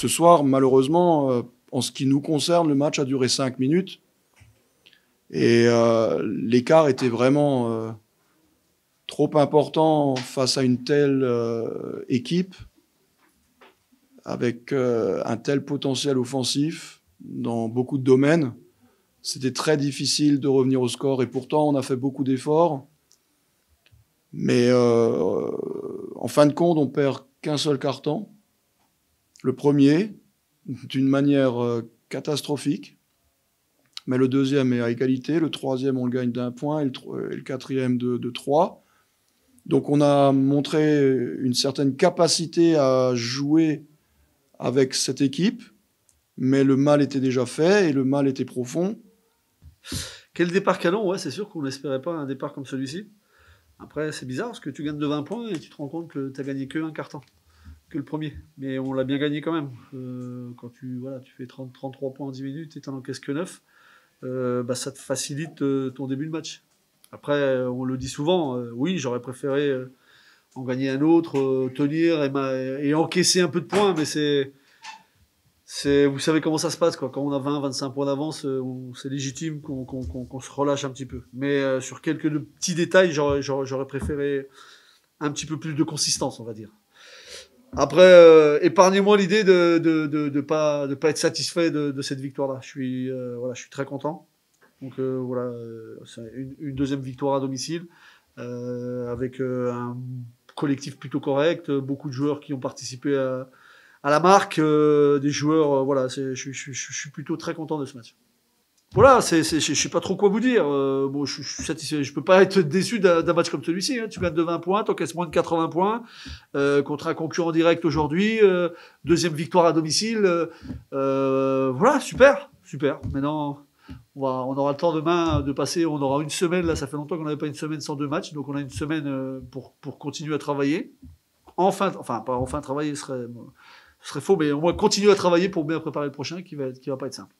ce soir, malheureusement, en ce qui nous concerne, le match a duré 5 minutes. Et l'écart était vraiment trop important face à une telle équipe, avec un tel potentiel offensif dans beaucoup de domaines. C'était très difficile de revenir au score et pourtant on a fait beaucoup d'efforts. Mais en fin de compte, on perd qu'un seul carton. Le premier, d'une manière catastrophique. Mais le deuxième est à égalité. Le troisième, on le gagne d'1 point et le quatrième de 3. Donc on a montré une certaine capacité à jouer avec cette équipe. Mais le mal était déjà fait et le mal était profond. Quel départ canon, ouais, c'est sûr qu'on n'espérait pas un départ comme celui-ci. Après, c'est bizarre parce que tu gagnes de 20 points et tu te rends compte que tu as gagné qu'un carton, que le premier. Mais on l'a bien gagné quand même. Quand tu fais 33 points en 10 minutes et tu n'en encaisses que 9, ça te facilite ton début de match. Après, on le dit souvent, oui, j'aurais préféré en gagner un autre, tenir et encaisser un peu de points, mais vous savez comment ça se passe, quoi. Quand on a 20-25 points d'avance, c'est légitime qu'on se relâche un petit peu. Mais sur quelques petits détails, j'aurais préféré un petit peu plus de consistance, on va dire. Après, épargnez-moi l'idée de pas être satisfait de cette victoire-là. Je suis très content. Donc c'est une deuxième victoire à domicile avec un collectif plutôt correct, beaucoup de joueurs qui ont participé à la marque, des joueurs. Je suis plutôt très content de ce match. Voilà, je sais pas trop quoi vous dire. Bon, je suis satisfait. Je peux pas être déçu d'un match comme celui-ci. Hein. Tu gagnes de 20 points, t'encaisses moins de 80 points contre un concurrent direct aujourd'hui. Deuxième victoire à domicile. Voilà, super. Maintenant, on aura le temps demain de passer. On aura une semaine. Là, ça fait longtemps qu'on n'avait pas une semaine sans 2 matchs. Donc, on a une semaine pour continuer à travailler. Pas enfin travailler, ce serait faux, mais au moins continuer à travailler pour bien préparer le prochain qui va pas être simple.